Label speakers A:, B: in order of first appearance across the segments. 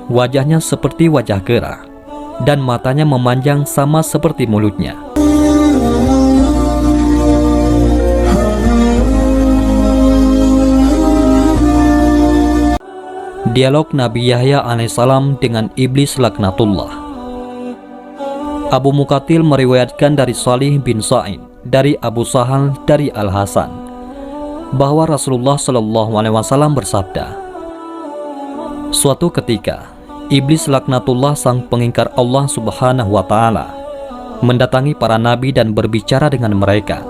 A: wajahnya seperti wajah kera, dan matanya memanjang sama seperti mulutnya. Dialog Nabi Yahya alaihissalam dengan Iblis laknatullah. Abu Muqatil meriwayatkan dari Salih bin Sa'id dari Abu Sahal dari Al-Hasan bahwa Rasulullah SAW bersabda, suatu ketika Iblis laknatullah sang pengingkar Allah Subhanahu wa Ta'ala mendatangi para nabi dan berbicara dengan mereka.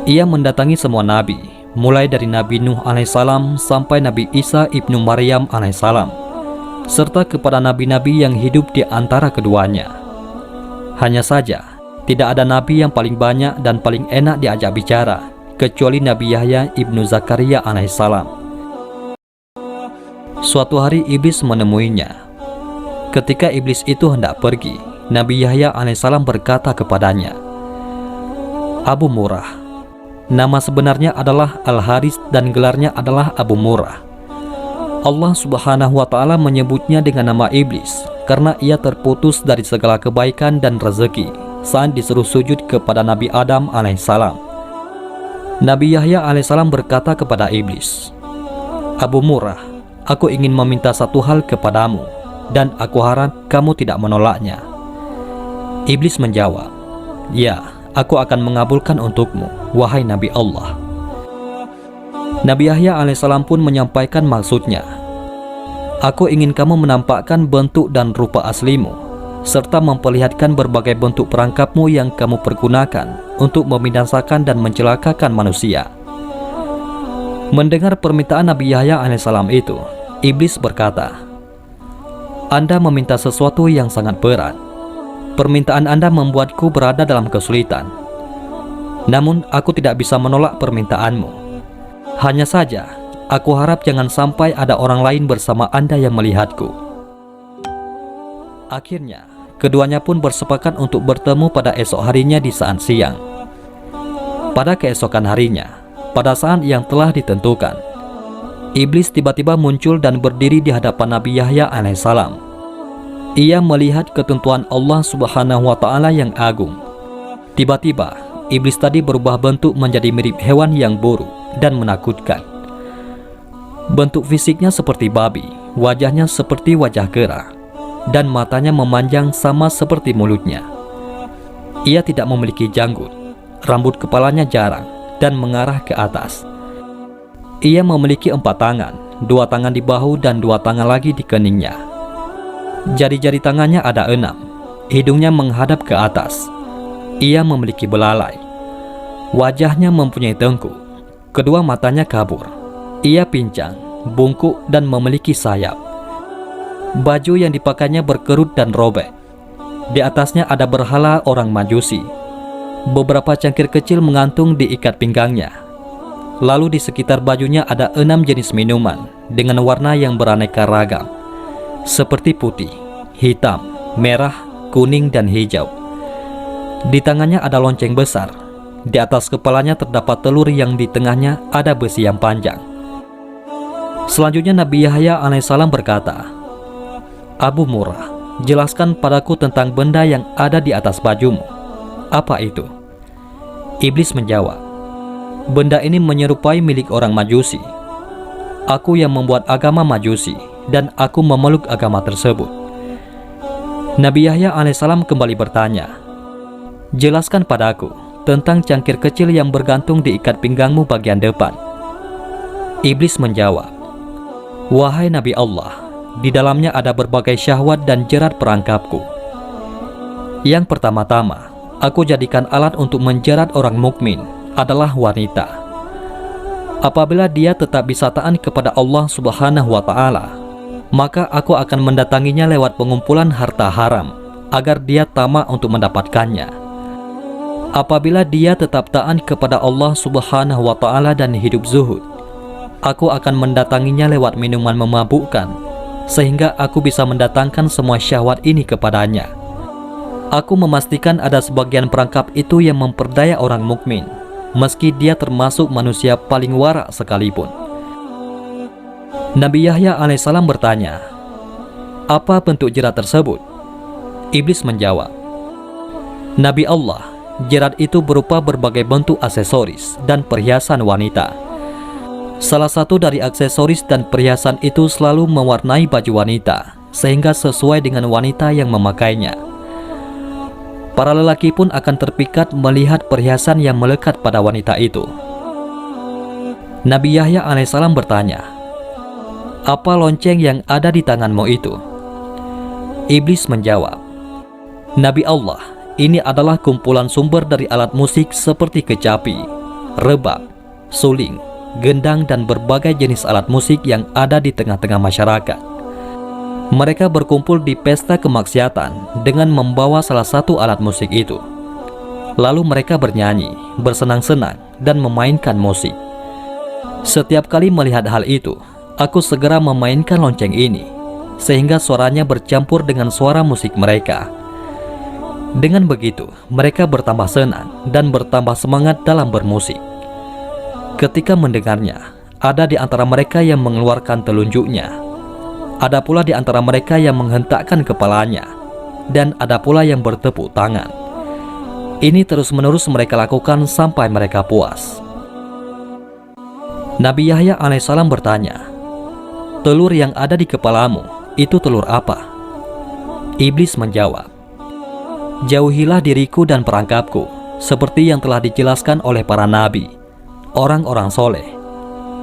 A: Ia mendatangi semua nabi, mulai dari Nabi Nuh alaihissalam sampai Nabi Isa ibnu Maryam alaihissalam, serta kepada nabi-nabi yang hidup di antara keduanya. Hanya saja, tidak ada nabi yang paling banyak dan paling enak diajak bicara, kecuali Nabi Yahya ibnu Zakaria alaihissalam. Suatu hari Iblis menemuinya. Ketika Iblis itu hendak pergi, Nabi Yahya alaihissalam berkata kepadanya, Abu Murrah. Nama sebenarnya adalah Al-Haris dan gelarnya adalah Abu Murrah. Allah Subhanahu wa Ta'ala menyebutnya dengan nama Iblis karena ia terputus dari segala kebaikan dan rezeki saat disuruh sujud kepada Nabi Adam alaihissalam. Nabi Yahya alaihissalam berkata kepada Iblis, Abu Murrah, aku ingin meminta satu hal kepadamu dan aku harap kamu tidak menolaknya. Iblis menjawab, ya, aku akan mengabulkan untukmu, wahai Nabi Allah. Nabi Yahya alaihissalam pun menyampaikan maksudnya. Aku ingin kamu menampakkan bentuk dan rupa aslimu, serta memperlihatkan berbagai bentuk perangkapmu yang kamu pergunakan untuk membinasakan dan mencelakakan manusia. Mendengar permintaan Nabi Yahya alaihissalam itu, Iblis berkata, Anda meminta sesuatu yang sangat berat. Permintaan Anda membuatku berada dalam kesulitan. Namun aku tidak bisa menolak permintaanmu. Hanya saja, aku harap jangan sampai ada orang lain bersama Anda yang melihatku. Akhirnya, keduanya pun bersepakat untuk bertemu pada esok harinya di saat siang. Pada keesokan harinya, pada saat yang telah ditentukan, Iblis tiba-tiba muncul dan berdiri di hadapan Nabi Yahya alaihissalam. Ia melihat ketentuan Allah Subhanahu wa Ta'ala yang agung. Tiba-tiba, Iblis tadi berubah bentuk menjadi mirip hewan yang buruk dan menakutkan. Bentuk fisiknya seperti babi, wajahnya seperti wajah kera, dan matanya memanjang sama seperti mulutnya. Ia tidak memiliki janggut, rambut kepalanya jarang dan mengarah ke atas. Ia memiliki 4 tangan, 2 tangan di bahu dan 2 tangan lagi di keningnya. Jari-jari tangannya ada 6, hidungnya menghadap ke atas. Ia memiliki belalai. Wajahnya mempunyai tengkuk, kedua matanya kabur. Ia pincang, bungkuk dan memiliki sayap. Baju yang dipakainya berkerut dan robek. Di atasnya ada berhala orang Majusi. Beberapa cangkir kecil mengantung di ikat pinggangnya. Lalu di sekitar bajunya ada 6 jenis minuman dengan warna yang beraneka ragam, seperti putih, hitam, merah, kuning, dan hijau. Di tangannya ada lonceng besar. Di atas kepalanya terdapat telur yang di tengahnya ada besi yang panjang. Selanjutnya Nabi Yahya alaihissalam berkata, Abu Murrah, jelaskan padaku tentang benda yang ada di atas bajumu. Apa itu? Iblis menjawab, benda ini menyerupai milik orang Majusi. Aku yang membuat agama Majusi dan aku memeluk agama tersebut. Nabi Yahya alaihissalam kembali bertanya, jelaskan padaku tentang cangkir kecil yang bergantung di ikat pinggangmu bagian depan. Iblis menjawab, wahai Nabi Allah, di dalamnya ada berbagai syahwat dan jerat perangkapku. Yang pertama-tama, aku jadikan alat untuk menjerat orang mukmin adalah wanita. Apabila dia tetap bisa taat kepada Allah Subhanahu wa Ta'ala, maka aku akan mendatanginya lewat pengumpulan harta haram agar dia tamak untuk mendapatkannya. Apabila dia tetap taat kepada Allah Subhanahu wa Ta'ala dan hidup zuhud, aku akan mendatanginya lewat minuman memabukkan, sehingga aku bisa mendatangkan semua syahwat ini kepadanya. Aku memastikan ada sebagian perangkap itu yang memperdaya orang mukmin, meski dia termasuk manusia paling warak sekalipun. Nabi Yahya alaihissalam bertanya, "Apa bentuk jerat tersebut?" Iblis menjawab, "Nabi Allah, jerat itu berupa berbagai bentuk aksesoris dan perhiasan wanita. Salah satu dari aksesoris dan perhiasan itu selalu mewarnai baju wanita, sehingga sesuai dengan wanita yang memakainya. Para lelaki pun akan terpikat melihat perhiasan yang melekat pada wanita itu." Nabi Yahya alaihissalam bertanya, "Apa lonceng yang ada di tanganmu itu?" Iblis menjawab, "Nabi Allah, ini adalah kumpulan sumber dari alat musik seperti kecapi, rebab, suling, gendang dan berbagai jenis alat musik yang ada di tengah-tengah masyarakat. Mereka berkumpul di pesta kemaksiatan dengan membawa salah satu alat musik itu. Lalu mereka bernyanyi, bersenang-senang, dan memainkan musik. Setiap kali melihat hal itu, aku segera memainkan lonceng ini, sehingga suaranya bercampur dengan suara musik mereka. Dengan begitu, mereka bertambah senang dan bertambah semangat dalam bermusik. Ketika mendengarnya, ada di antara mereka yang mengeluarkan telunjuknya. Ada pula di antara mereka yang menghentakkan kepalanya, dan ada pula yang bertepuk tangan. Ini terus-menerus mereka lakukan sampai mereka puas." Nabi Yahya alaihissalam bertanya, "Telur yang ada di kepalamu, itu telur apa?" Iblis menjawab, "Jauhilah diriku dan perangkapku, seperti yang telah dijelaskan oleh para nabi, orang-orang soleh,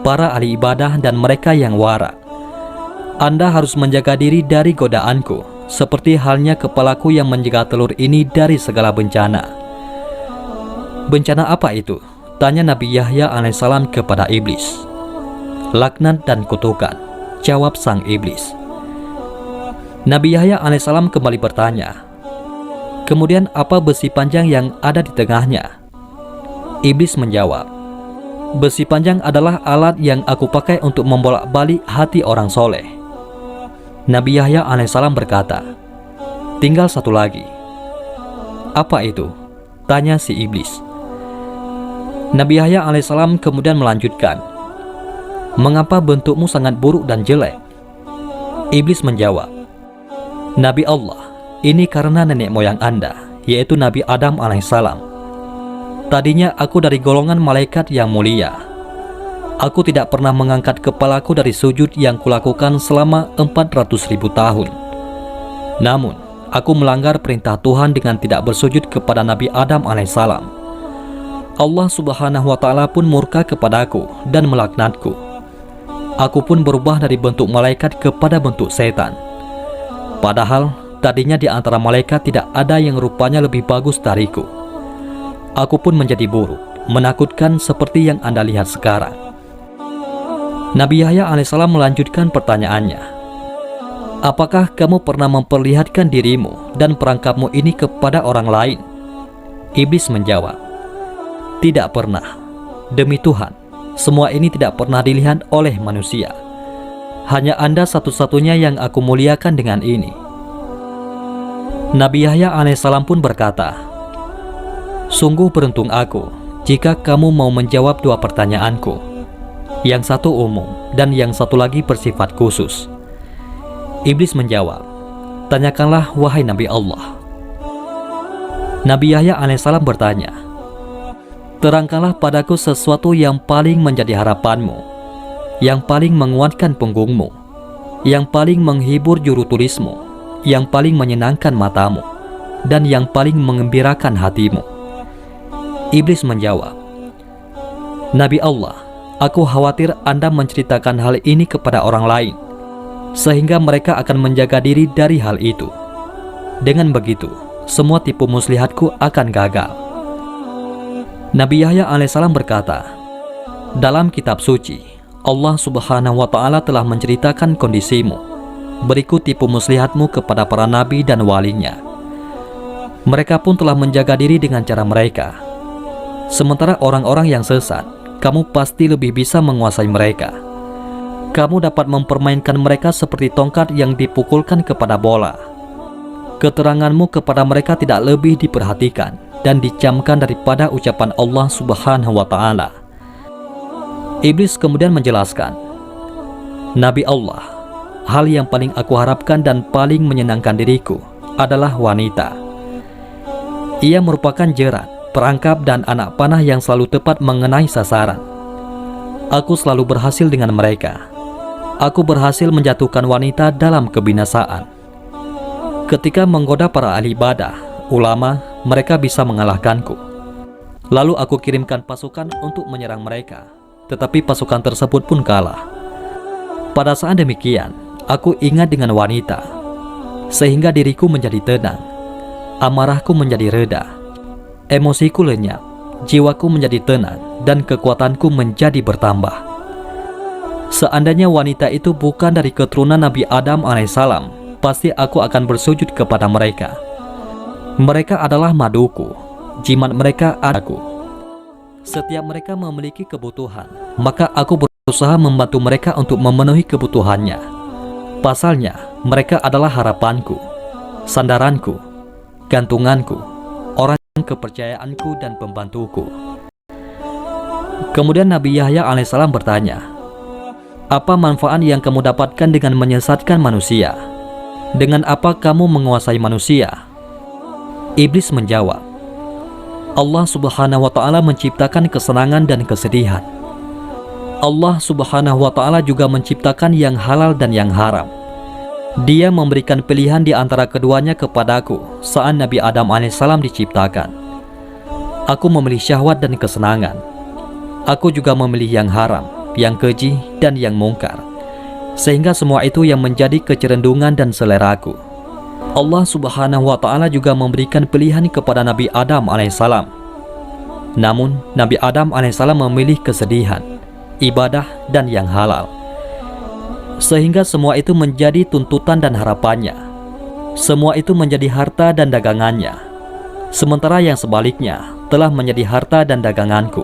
A: para ahli ibadah dan mereka yang wara. Anda harus menjaga diri dari godaanku, seperti halnya kepalaku yang menjaga telur ini dari segala bencana." "Bencana apa itu?" tanya Nabi Yahya alaihissalam kepada iblis. "Laknat dan kutukan," jawab sang iblis. Nabi Yahya alaihissalam kembali bertanya, "Kemudian apa besi panjang yang ada di tengahnya?" Iblis menjawab, "Besi panjang adalah alat yang aku pakai untuk membolak-balik hati orang soleh." Nabi Yahya alaihissalam berkata, "Tinggal satu lagi." "Apa itu?" tanya si iblis. Nabi Yahya alaihissalam kemudian melanjutkan, "Mengapa bentukmu sangat buruk dan jelek?" Iblis menjawab, "Nabi Allah, ini karena nenek moyang Anda, yaitu Nabi Adam alaihissalam. Tadinya aku dari golongan malaikat yang mulia. Aku tidak pernah mengangkat kepalaku dari sujud yang kulakukan selama 400.000 tahun. Namun, aku melanggar perintah Tuhan dengan tidak bersujud kepada Nabi Adam alaihissalam. Allah subhanahu wa ta'ala pun murka kepadaku dan melaknatku. Aku pun berubah dari bentuk malaikat kepada bentuk setan. Padahal, tadinya di antara malaikat tidak ada yang rupanya lebih bagus dariku. Aku pun menjadi buruk, menakutkan seperti yang Anda lihat sekarang." Nabi Yahya alaihissalam melanjutkan pertanyaannya, "Apakah kamu pernah memperlihatkan dirimu dan perangkapmu ini kepada orang lain?" Iblis menjawab, "Tidak pernah. Demi Tuhan, semua ini tidak pernah dilihat oleh manusia. Hanya Anda satu-satunya yang aku muliakan dengan ini." Nabi Yahya alaihissalam pun berkata, "Sungguh beruntung aku jika kamu mau menjawab dua pertanyaanku. Yang satu umum dan yang satu lagi bersifat khusus." Iblis menjawab, "Tanyakanlah wahai Nabi Allah." Nabi Yahya alaihissalam bertanya, "Terangkanlah padaku sesuatu yang paling menjadi harapanmu, yang paling menguatkan punggungmu, yang paling menghibur juru tulismu, yang paling menyenangkan matamu, dan yang paling mengembirakan hatimu." Iblis menjawab, "Nabi Allah, aku khawatir Anda menceritakan hal ini kepada orang lain, sehingga mereka akan menjaga diri dari hal itu. Dengan begitu, semua tipu muslihatku akan gagal." Nabi Yahya alaihissalam berkata, "Dalam kitab suci, Allah subhanahu wa ta'ala telah menceritakan kondisimu. Berikut tipu muslihatmu kepada para nabi dan walinya. Mereka pun telah menjaga diri dengan cara mereka. Sementara orang-orang yang sesat, kamu pasti lebih bisa menguasai mereka. Kamu dapat mempermainkan mereka seperti tongkat yang dipukulkan kepada bola. Keteranganmu kepada mereka tidak lebih diperhatikan dan dicamkan daripada ucapan Allah subhanahu wa ta'ala." Iblis kemudian menjelaskan, "Nabi Allah, hal yang paling aku harapkan dan paling menyenangkan diriku adalah wanita. Ia merupakan jerat, perangkap, dan anak panah yang selalu tepat mengenai sasaran. Aku selalu berhasil dengan mereka. Aku berhasil menjatuhkan wanita dalam kebinasaan. Ketika menggoda para ahli ibadah, ulama, mereka bisa mengalahkanku. Lalu aku kirimkan pasukan untuk menyerang mereka, tetapi pasukan tersebut pun kalah. Pada saat demikian, aku ingat dengan wanita, sehingga diriku menjadi tenang, amarahku menjadi reda, emosiku lenyap, jiwaku menjadi tenang, dan kekuatanku menjadi bertambah. Seandainya wanita itu bukan dari keturunan Nabi Adam alaihissalam, pasti aku akan bersujud kepada mereka. Mereka adalah maduku, jimat mereka adaku. Setiap mereka memiliki kebutuhan, maka aku berusaha membantu mereka untuk memenuhi kebutuhannya. Pasalnya, mereka adalah harapanku, sandaranku, gantunganku, orang kepercayaanku, dan pembantuku. Kemudian Nabi Yahya alaihissalam bertanya, "Apa manfaat yang kamu dapatkan dengan menyesatkan manusia? Dengan apa kamu menguasai manusia?" Iblis menjawab, "Allah subhanahu wa ta'ala menciptakan kesenangan dan kesedihan. Allah subhanahu wa ta'ala juga menciptakan yang halal dan yang haram. Dia memberikan pilihan di antara keduanya kepadaku saat Nabi Adam alaihissalam diciptakan. Aku memilih syahwat dan kesenangan. Aku juga memilih yang haram, yang keji, dan yang mungkar, sehingga semua itu yang menjadi kecerendungan dan seleraku. Allah subhanahu wa ta'ala juga memberikan pilihan kepada Nabi Adam alaihissalam. Namun, Nabi Adam alaihissalam memilih kesedihan, ibadah, dan yang halal, sehingga semua itu menjadi tuntutan dan harapannya. Semua itu menjadi harta dan dagangannya, sementara yang sebaliknya telah menjadi harta dan daganganku.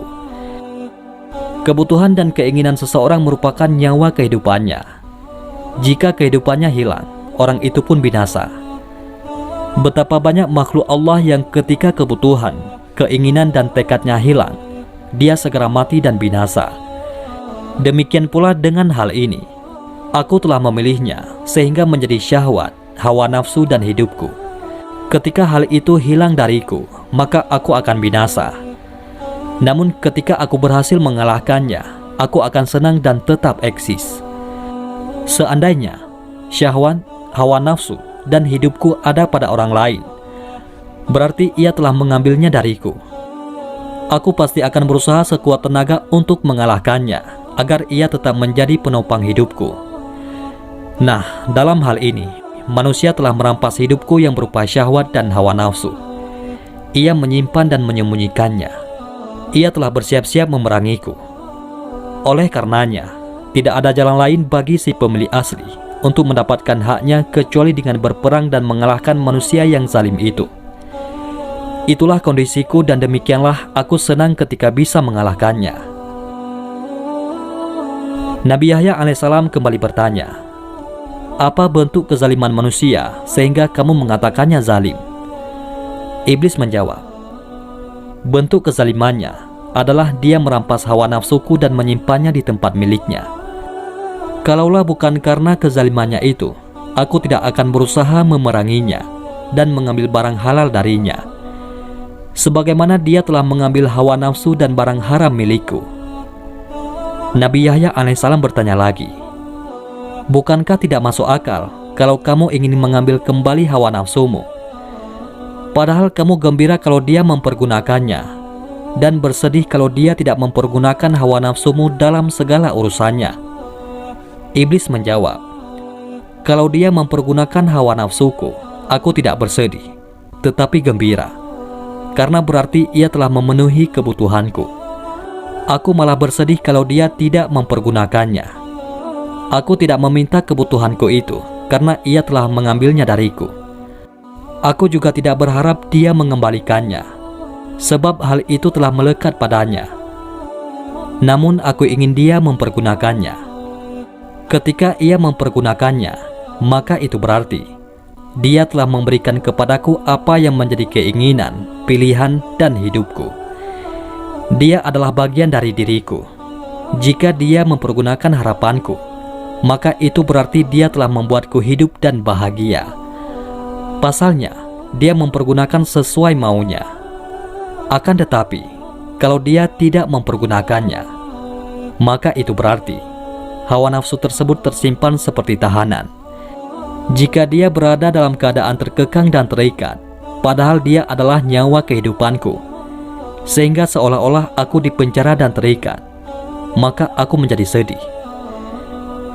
A: Kebutuhan dan keinginan seseorang merupakan nyawa kehidupannya. Jika kehidupannya hilang, orang itu pun binasa. Betapa banyak makhluk Allah yang ketika kebutuhan, keinginan, dan tekadnya hilang, dia segera mati dan binasa. Demikian pula dengan hal ini. Aku telah memilihnya sehingga menjadi syahwat, hawa nafsu, dan hidupku. Ketika hal itu hilang dariku, maka aku akan binasa. Namun ketika aku berhasil mengalahkannya, aku akan senang dan tetap eksis. Seandainya syahwat, hawa nafsu, dan hidupku ada pada orang lain, berarti ia telah mengambilnya dariku. Aku pasti akan berusaha sekuat tenaga untuk mengalahkannya, agar ia tetap menjadi penopang hidupku. Nah, dalam hal ini, manusia telah merampas hidupku yang berupa syahwat dan hawa nafsu. Ia menyimpan dan menyembunyikannya. Ia telah bersiap-siap memerangiku. Oleh karenanya, tidak ada jalan lain bagi si pemilik asli untuk mendapatkan haknya kecuali dengan berperang dan mengalahkan manusia yang zalim itu. Itulah kondisiku dan demikianlah aku senang ketika bisa mengalahkannya." Nabi Yahya alaihissalam kembali bertanya, "Apa bentuk kezaliman manusia sehingga kamu mengatakannya zalim?" Iblis menjawab, "Bentuk kezalimannya adalah dia merampas hawa nafsuku dan menyimpannya di tempat miliknya. Kalaulah bukan karena kezalimannya itu, aku tidak akan berusaha memeranginya dan mengambil barang halal darinya, sebagaimana dia telah mengambil hawa nafsu dan barang haram milikku." Nabi Yahya alaihissalam bertanya lagi, "Bukankah tidak masuk akal kalau kamu ingin mengambil kembali hawa nafsumu? Padahal kamu gembira kalau dia mempergunakannya, dan bersedih kalau dia tidak mempergunakan hawa nafsumu dalam segala urusannya." Iblis menjawab, "Kalau dia mempergunakan hawa nafsuku, aku tidak bersedih, tetapi gembira, karena berarti ia telah memenuhi kebutuhanku. Aku malah bersedih kalau dia tidak mempergunakannya. Aku tidak meminta kebutuhanku itu, karena ia telah mengambilnya dariku. Aku juga tidak berharap dia mengembalikannya, sebab hal itu telah melekat padanya. Namun aku ingin dia mempergunakannya. Ketika ia mempergunakannya, maka itu berarti dia telah memberikan kepadaku apa yang menjadi keinginan, pilihan, dan hidupku. Dia adalah bagian dari diriku. Jika dia mempergunakan harapanku, maka itu berarti dia telah membuatku hidup dan bahagia. Pasalnya, dia mempergunakan sesuai maunya. Akan tetapi, kalau dia tidak mempergunakannya, maka itu berarti hawa nafsu tersebut tersimpan seperti tahanan. Jika dia berada dalam keadaan terkekang dan terikat, padahal dia adalah nyawa kehidupanku, sehingga seolah-olah aku dipenjara dan terikat, maka aku menjadi sedih.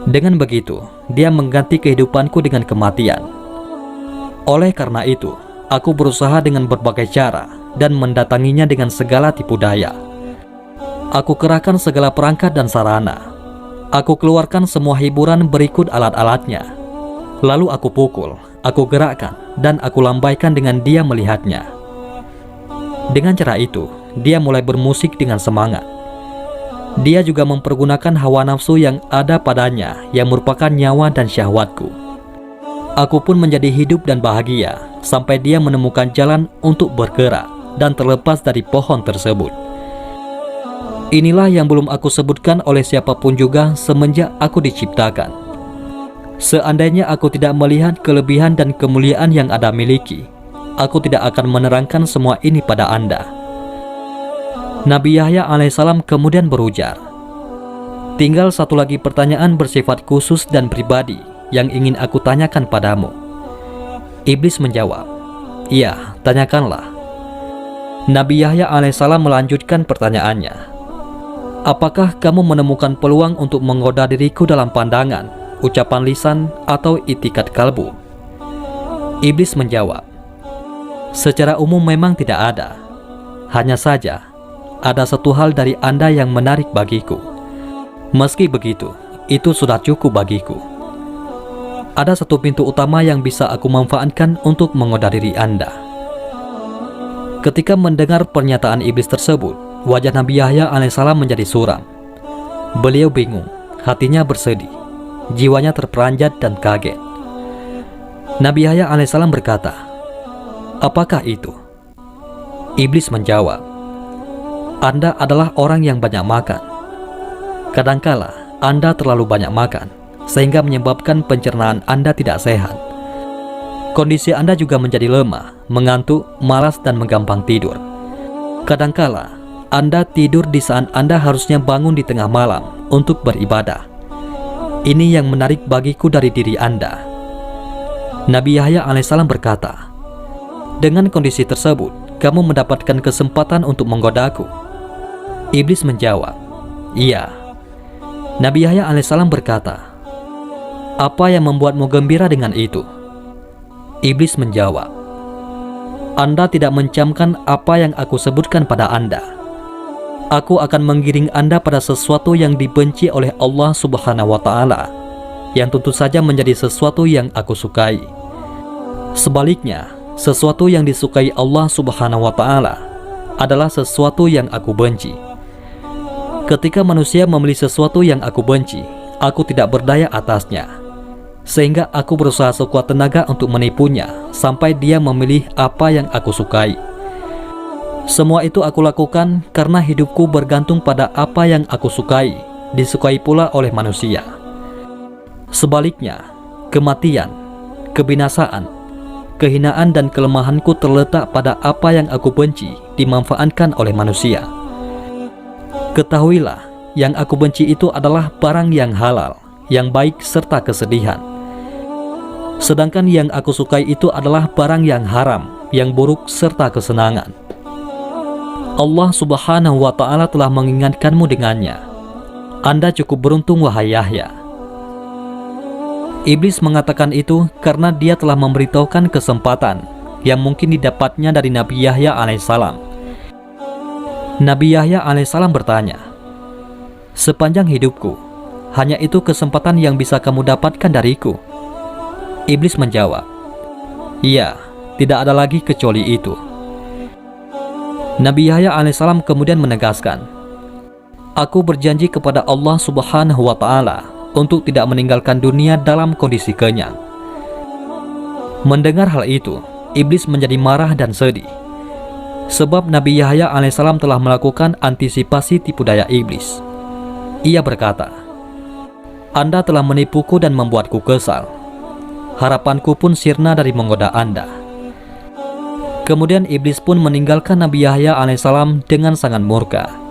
A: Dengan begitu, dia mengganti kehidupanku dengan kematian. Oleh karena itu, aku berusaha dengan berbagai cara dan mendatanginya dengan segala tipu daya. Aku kerahkan segala perangkat dan sarana. Aku keluarkan semua hiburan berikut alat-alatnya. Lalu aku pukul, aku gerakkan, dan aku lambaikan dengan dia melihatnya. Dengan cara itu, dia mulai bermusik dengan semangat. Dia juga mempergunakan hawa nafsu yang ada padanya, yang merupakan nyawa dan syahwatku. Aku pun menjadi hidup dan bahagia, sampai dia menemukan jalan untuk bergerak dan terlepas dari pohon tersebut. Inilah yang belum aku sebutkan oleh siapapun juga semenjak aku diciptakan. Seandainya aku tidak melihat kelebihan dan kemuliaan yang Anda miliki, aku tidak akan menerangkan semua ini pada Anda. Nabi Yahya alaihissalam kemudian berujar, tinggal satu lagi pertanyaan bersifat khusus dan pribadi yang ingin aku tanyakan padamu. Iblis menjawab, iya, tanyakanlah. Nabi Yahya alaihissalam melanjutkan pertanyaannya, apakah kamu menemukan peluang untuk menggoda diriku dalam pandangan, ucapan lisan, atau itikat kalbu? Iblis menjawab, secara umum memang tidak ada. Hanya saja, ada satu hal dari Anda yang menarik bagiku. Meski begitu, itu sudah cukup bagiku. Ada satu pintu utama yang bisa aku manfaatkan untuk menggoda diri Anda. Ketika mendengar pernyataan iblis tersebut, wajah Nabi Yahya alaihissalam menjadi suram. Beliau bingung, hatinya bersedih, jiwanya terperanjat dan kaget. Nabi Yahya alaihissalam berkata, apakah itu? Iblis menjawab, Anda adalah orang yang banyak makan. Kadangkala Anda terlalu banyak makan, sehingga menyebabkan pencernaan Anda tidak sehat. Kondisi Anda juga menjadi lemah, mengantuk, malas, dan menggampang tidur. Kadangkala Anda tidur di saat Anda harusnya bangun di tengah malam untuk beribadah. Ini yang menarik bagiku dari diri Anda. Nabi Yahya alaihissalam berkata, dengan kondisi tersebut, kamu mendapatkan kesempatan untuk menggodaku. Iblis menjawab, iya. Nabi Yahya alaihissalam berkata, apa yang membuatmu gembira dengan itu? Iblis menjawab, Anda tidak mencamkan apa yang aku sebutkan pada Anda. Aku akan menggiring Anda pada sesuatu yang dibenci oleh Allah Subhanahu wa Ta'ala, yang tentu saja menjadi sesuatu yang aku sukai. Sebaliknya, sesuatu yang disukai Allah Subhanahu wa Ta'ala adalah sesuatu yang aku benci. Ketika manusia memilih sesuatu yang aku benci, aku tidak berdaya atasnya, sehingga aku berusaha sekuat tenaga untuk menipunya sampai dia memilih apa yang aku sukai. Semua itu aku lakukan karena hidupku bergantung pada apa yang aku sukai, disukai pula oleh manusia. Sebaliknya, kematian, kebinasaan, kehinaan dan kelemahanku terletak pada apa yang aku benci dimanfaatkan oleh manusia. Ketahuilah, yang aku benci itu adalah barang yang halal, yang baik serta kesedihan. Sedangkan yang aku sukai itu adalah barang yang haram, yang buruk serta kesenangan. Allah Subhanahu wa Ta'ala telah mengingatkanmu dengannya. Anda cukup beruntung, wahai Yahya. Iblis mengatakan itu karena dia telah memberitahukan kesempatan yang mungkin didapatnya dari Nabi Yahya alaihissalam. Nabi Yahya alaihissalam bertanya, sepanjang hidupku, hanya itu kesempatan yang bisa kamu dapatkan dariku? Iblis menjawab, iya, tidak ada lagi kecuali itu. Nabi Yahya alaihissalam kemudian menegaskan, aku berjanji kepada Allah Subhanahu wa Ta'ala untuk tidak meninggalkan dunia dalam kondisi kenyang. Mendengar hal itu, iblis menjadi marah dan sedih, sebab Nabi Yahya alaihissalam telah melakukan antisipasi tipu daya iblis. Ia berkata, Anda telah menipuku dan membuatku kesal. Harapanku pun sirna dari menggoda Anda." Kemudian iblis pun meninggalkan Nabi Yahya alaihissalam dengan sangat murka.